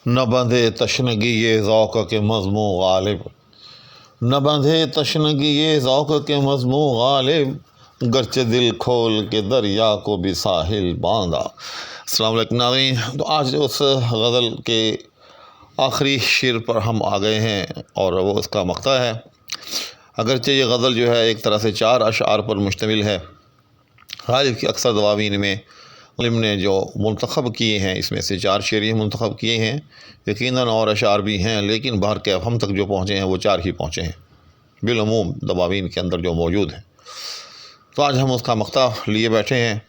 نہ بندھے تشنگی یہ ذوق کے مضموں غالب، نہ بندھے تشنگی یہ ذوق کے مضموں غالب، گرچہ دل کھول کے دریا کو بھی ساحل باندھا۔ السلام علیکم ناظرین، تو آج اس غزل کے آخری شعر پر ہم آ گئے ہیں اور وہ اس کا مقطع ہے۔ اگرچہ یہ غزل جو ہے ایک طرح سے 4 اشعار پر مشتمل ہے۔ غالب کی اکثر دواوین میں غالب نے جو منتخب کیے ہیں، اس میں سے 4 شعر ہی منتخب کیے ہیں، یقیناً اور اشعار بھی ہیں، لیکن بہرکیف ہم تک جو پہنچے ہیں وہ 4 ہی پہنچے ہیں بالعموم دواوین کے اندر جو موجود ہیں۔ تو آج ہم اس کا مقطع لیے بیٹھے ہیں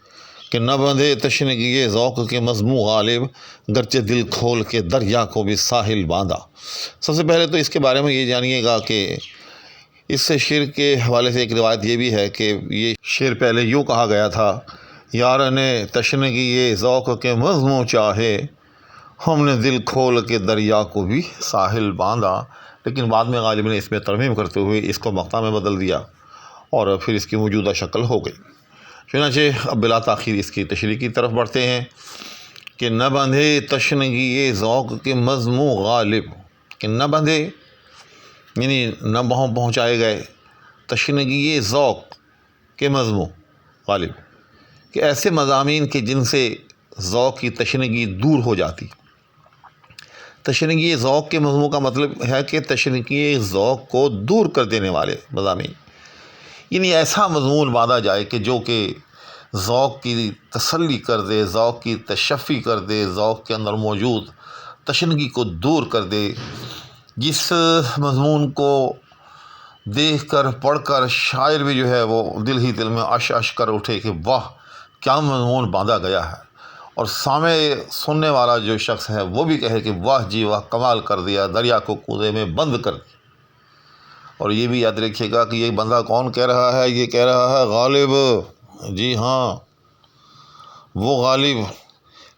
کہ نہ بندھے تشنگی یہ ذوق کے مضموں غالب، گرچہ دل کھول کے دریا کو بھی ساحل باندھا۔ سب سے پہلے تو اس کے بارے میں یہ جانیے گا کہ اس شعر کے حوالے سے ایک روایت یہ بھی ہے کہ یہ شعر پہلے یوں کہا گیا تھا: یار نے تشنگی یہ ذوق کے مضموں چاہے، ہم نے دل کھول کے دریا کو بھی ساحل باندھا۔ لیکن بعد میں غالب نے اس میں ترمیم کرتے ہوئے اس کو مقطع میں بدل دیا اور پھر اس کی موجودہ شکل ہو گئی۔ چنانچہ اب بلا تاخیر اس کی تشریح کی طرف بڑھتے ہیں کہ نہ بندھے تشنگی یہ ذوق کے مضموں غالب، کہ نہ بندھے یعنی نہ پہنچائے گئے تشنگی یہ ذوق کے مضموں غالب، کہ ایسے مضامین کے جن سے ذوق کی تشنگی دور ہو جاتی۔ تشنگی ذوق کے مضمون کا مطلب ہے کہ تشنگی ذوق کو دور کر دینے والے مضامین، یعنی ایسا مضمون باندھا جائے کہ جو کہ ذوق کی تسلی کر دے، ذوق کی تشفی کر دے، ذوق کے اندر موجود تشنگی کو دور کر دے، جس مضمون کو دیکھ کر پڑھ کر شاعر بھی جو ہے وہ دل ہی دل میں اش کر اٹھے کہ واہ کیا مضمون باندھا گیا ہے، اور سامع سننے والا جو شخص ہے وہ بھی کہے کہ واہ جی واہ کمال کر دیا، دریا کو کوزے میں بند کر دیا۔ اور یہ بھی یاد رکھیے گا کہ یہ بندہ کون کہہ رہا ہے؟ یہ کہہ رہا ہے غالب، جی ہاں وہ غالب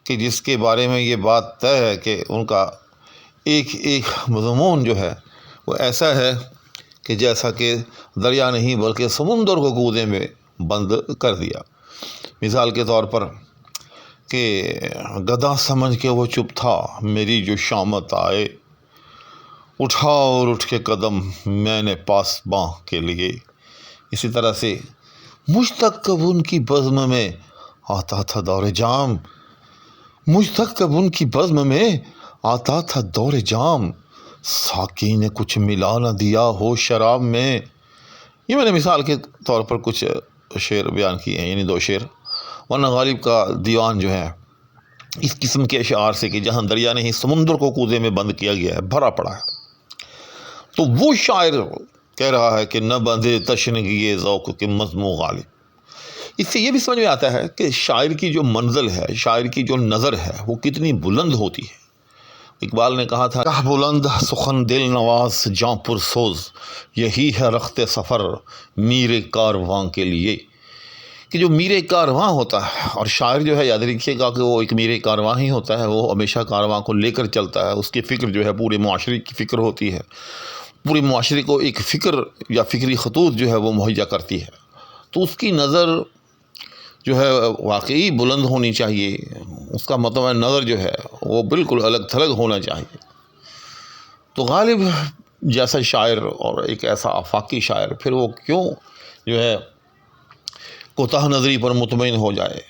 کہ جس کے بارے میں یہ بات طے ہے کہ ان کا ایک ایک مضمون جو ہے وہ ایسا ہے کہ جیسا کہ دریا نہیں بلکہ سمندر کو کوزے میں بند کر دیا۔ مثال کے طور پر کہ گدھا سمجھ کے وہ چپ تھا، میری جو شامت آئے، اٹھا اور اٹھ کے قدم میں نے پاس باں کے لیے۔ اسی طرح سے مجھ تک کب ان کی بزم میں آتا تھا دور جام، مجھ تک کب ان کی بزم میں آتا تھا دور جام، ساقی نے کچھ ملا نہ دیا ہو شراب میں۔ یہ میں نے مثال کے طور پر کچھ شعر بیان کیے ہیں، یعنی 2 شعر، ورنہ غالب کا دیوان جو ہے اس قسم کے اشعار سے کہ جہاں دریا نہیں سمندر کو کوزے میں بند کیا گیا ہے بھرا پڑا ہے۔ تو وہ شاعر کہہ رہا ہے کہ نہ بندھے تشنگی یہ ذوق کے مضموں غالب۔ اس سے یہ بھی سمجھ میں آتا ہے کہ شاعر کی جو منزل ہے، شاعر کی جو نظر ہے وہ کتنی بلند ہوتی ہے۔ اقبال نے کہا تھا کہ بلند سخن دل نواز جاں پر سوز، یہی ہے رخت سفر میر کارواں کے لیے۔ کہ جو میر کارواں ہوتا ہے، اور شاعر جو ہے یاد رکھیے گا کہ وہ ایک میر کارواں ہی ہوتا ہے، وہ ہمیشہ کارواں کو لے کر چلتا ہے، اس کی فکر جو ہے پورے معاشرے کی فکر ہوتی ہے، پورے معاشرے کو ایک فکر یا فکری خطوط جو ہے وہ مہیا کرتی ہے۔ تو اس کی نظر جو ہے واقعی بلند ہونی چاہیے، اس کا مطلب نظر جو ہے وہ بالکل الگ تھلگ ہونا چاہیے۔ تو غالب جیسا شاعر اور ایک ایسا آفاقی شاعر پھر وہ کیوں جو ہے کوتاہ نظری پر مطمئن ہو جائے،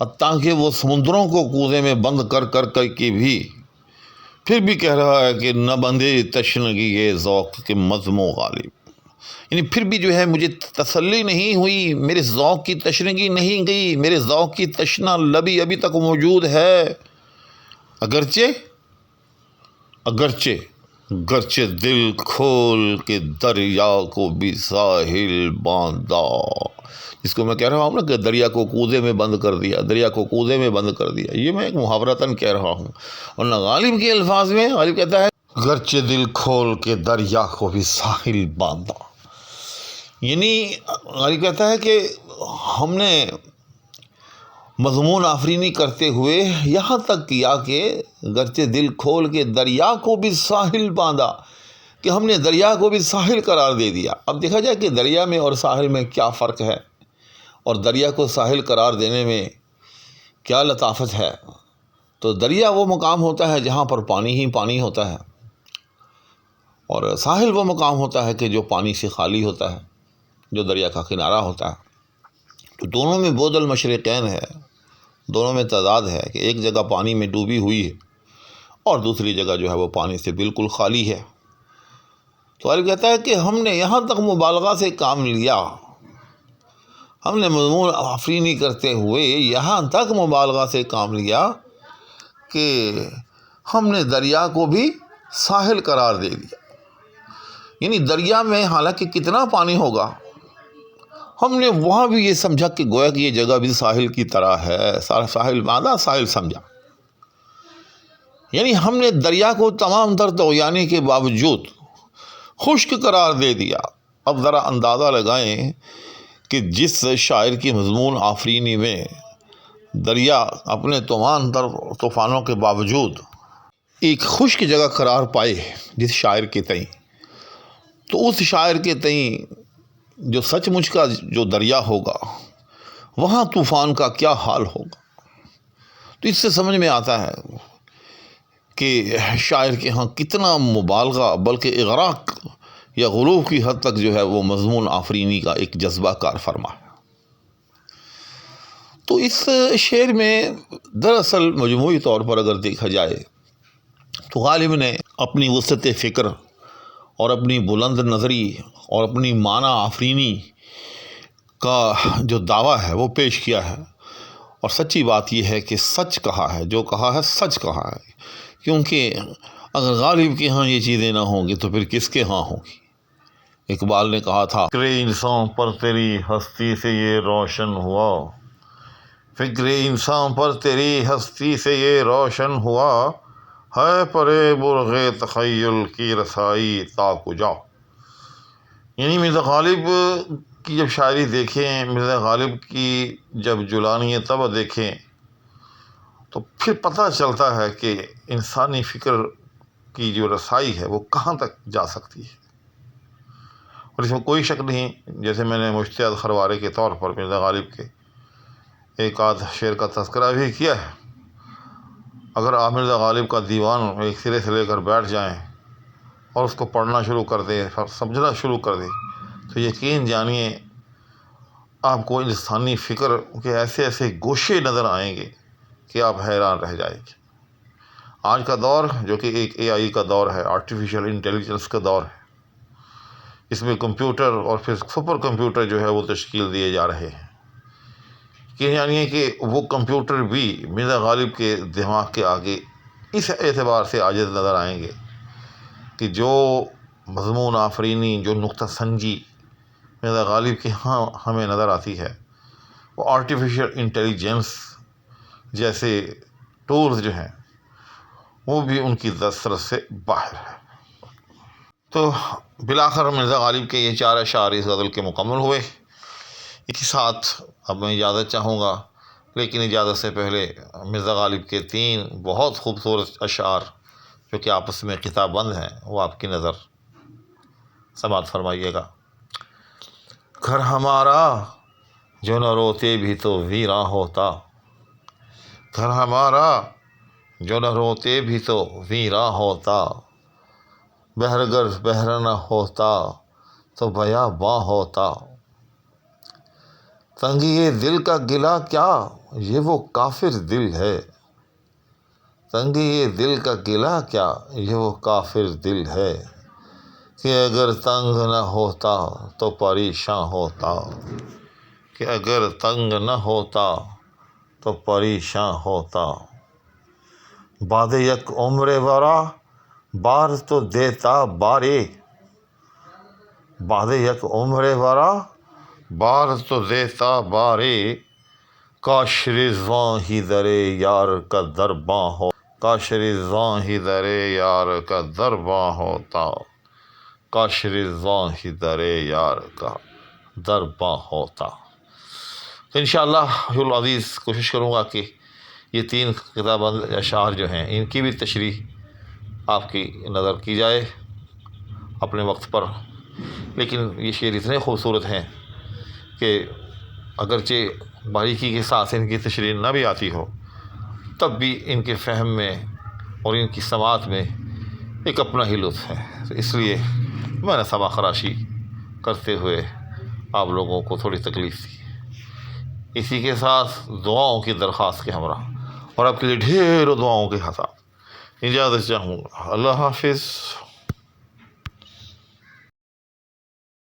حتیٰ کہ وہ سمندروں کو کوزے میں بند کر کے بھی پھر بھی کہہ رہا ہے کہ نہ بندھے تشنگی یہ ذوق کے مضموں غالب، یعنی پھر بھی جو ہے مجھے تسلی نہیں ہوئی، میرے ذوق کی تشنگی نہیں گئی، میرے ذوق کی تشنا لبی ابھی تک موجود ہے، گرچہ دل کھول کے دریا کو بھی ساحل باندھا۔ جس کو میں کہہ رہا ہوں نا کہ دریا کو کوزے میں بند کر دیا، دریا کو کوزے میں بند کر دیا، یہ میں ایک محاورتاً کہہ رہا ہوں، ورنہ غالب کے الفاظ میں غالب کہتا ہے گرچہ دل کھول کے دریا کو بھی ساحل باندھا۔ یعنی غالب کہتا ہے کہ ہم نے مضمون آفرینی کرتے ہوئے یہاں تک کیا کہ گرچہ دل کھول کے دریا کو بھی ساحل باندھا، کہ ہم نے دریا کو بھی ساحل قرار دے دیا۔ اب دیکھا جائے کہ دریا میں اور ساحل میں کیا فرق ہے، اور دریا کو ساحل قرار دینے میں کیا لطافت ہے۔ تو دریا وہ مقام ہوتا ہے جہاں پر پانی ہی پانی ہوتا ہے، اور ساحل وہ مقام ہوتا ہے کہ جو پانی سے خالی ہوتا ہے، جو دریا کا کنارہ ہوتا ہے۔ تو دونوں میں بعد المشرقین ہے، دونوں میں تضاد ہے کہ ایک جگہ پانی میں ڈوبی ہوئی ہے اور دوسری جگہ جو ہے وہ پانی سے بالکل خالی ہے۔ تو غالب کہتا ہے کہ ہم نے یہاں تک مبالغہ سے کام لیا، ہم نے مضمون آفرینی کرتے ہوئے یہاں تک مبالغہ سے کام لیا کہ ہم نے دریا کو بھی ساحل قرار دے دیا۔ یعنی دریا میں حالانکہ کتنا پانی ہوگا، ہم نے وہاں بھی یہ سمجھا کہ گویا کہ یہ جگہ بھی ساحل کی طرح ہے، ساحل مادہ ساحل سمجھا۔ یعنی ہم نے دریا کو تمام تر طغیانے کے باوجود خشک قرار دے دیا۔ اب ذرا اندازہ لگائیں کہ جس شاعر کی مضمون آفرینی میں دریا اپنے تمام تر طوفانوں کے باوجود ایک خشک جگہ قرار پائے جس شاعر کے تئیں، تو اس شاعر کے تئیں جو سچ مچ کا جو دریا ہوگا وہاں طوفان کا کیا حال ہوگا۔ تو اس سے سمجھ میں آتا ہے کہ شاعر کے ہاں کتنا مبالغہ بلکہ اغراق یا غلو کی حد تک جو ہے وہ مضمون آفرینی کا ایک جذبہ کار فرما ہے۔ تو اس شعر میں دراصل مجموعی طور پر اگر دیکھا جائے تو غالب نے اپنی وسعت فکر اور اپنی بلند نظری اور اپنی معنی آفرینی کا جو دعویٰ ہے وہ پیش کیا ہے، اور سچی بات یہ ہے کہ سچ کہا ہے، جو کہا ہے سچ کہا ہے، کیونکہ اگر غالب کے ہاں یہ چیزیں نہ ہوں گی تو پھر کس کے ہاں ہوں گی۔ اقبال نے کہا تھا، فکر انسان پر تیری ہستی سے یہ روشن ہوا، فکر انسان پر تیری ہستی سے یہ روشن ہوا، ہے پرے برغ تخیل کی رسائی تا کجا۔ یعنی مرزا غالب کی جب شاعری دیکھیں، مرزا غالب کی جب جولانی طبع دیکھیں تو پھر پتہ چلتا ہے کہ انسانی فکر کی جو رسائی ہے وہ کہاں تک جا سکتی ہے۔ اور اس میں کوئی شک نہیں، جیسے میں نے مشتعد خروارے کے طور پر مرزا غالب کے ایک آدھ شعر کا تذکرہ بھی کیا ہے۔ اگر آپ مرزا غالب کا دیوان ایک سرے سے لے کر بیٹھ جائیں اور اس کو پڑھنا شروع کر دیں، سمجھنا شروع کر دیں، تو یقین جانیے آپ کو انسانی فکر کے ایسے ایسے گوشے نظر آئیں گے کہ آپ حیران رہ جائیں گے۔ آج کا دور جو کہ ایک AI کا دور ہے، آرٹیفیشل انٹیلیجنس کا دور ہے، اس میں کمپیوٹر اور پھر سپر کمپیوٹر جو ہے وہ تشکیل دیے جا رہے ہیں، کہ یعنی کہ وہ کمپیوٹر بھی مرزا غالب کے دماغ کے آگے اس اعتبار سے عاجز نظر آئیں گے کہ جو مضمون آفرینی، جو نقطہ سنجی مرزا غالب کے ہاں ہمیں نظر آتی ہے، وہ آرٹیفیشل انٹیلیجنس جیسے ٹولز جو ہیں وہ بھی ان کی دسترس سے باہر ہے۔ تو بالآخر مرزا غالب کے یہ 4 اشعار اس غزل کے مکمل ہوئے۔ اس کے ساتھ اب میں اجازت چاہوں گا، لیکن اجازت سے پہلے مرزا غالب کے 3 بہت خوبصورت اشعار جو کہ آپس میں خطاب بند ہیں وہ آپ کی نظر سماعت فرمائیے گا۔ گھر ہمارا جو نہ روتے بھی تو ویراں ہوتا، گھر ہمارا جو نہ روتے بھی تو ویراں ہوتا، بہرگر بہر نہ ہوتا تو بیاباں ہوتا، تنگی دل کا گلہ کیا یہ وہ کافر دل ہے، تنگی دل کا گلہ کیا یہ وہ کافر دل ہے، کہ اگر تنگ نہ ہوتا تو پریشاں ہوتا، کہ اگر تنگ نہ ہوتا تو پریشاں ہوتا، بعد یک عمر ورا بار تو دیتا بارے، بعد یک عمر ورا بار تو دیتا بارے، کاش رضواں ہی در یار کا درباں ہو، کاش رضواں ہی در یار کا درباں ہوتا، کاش رضواں ہی در یار کا درباں ہوتا۔ تو انشاءاللہ العزیز کوشش کروں گا کہ یہ 3 خطاب بند اشعار جو ہیں ان کی بھی تشریح آپ کی نظر کی جائے اپنے وقت پر۔ لیکن یہ شعر اتنے خوبصورت ہیں کہ اگرچہ باریکی کے ساتھ ان کی تشریح نہ بھی آتی ہو تب بھی ان کے فہم میں اور ان کی سماعت میں ایک اپنا ہی لطف ہے. تو اس لیے میں نے سبا خراشی کرتے ہوئے آپ لوگوں کو تھوڑی تکلیف دی. اسی کے ساتھ دعاؤں کی درخواست کے ہمراہ اور آپ کے لیے ڈھیروں دعاؤں کے ساتھ اجازت چاہوں گا. اللہ حافظ.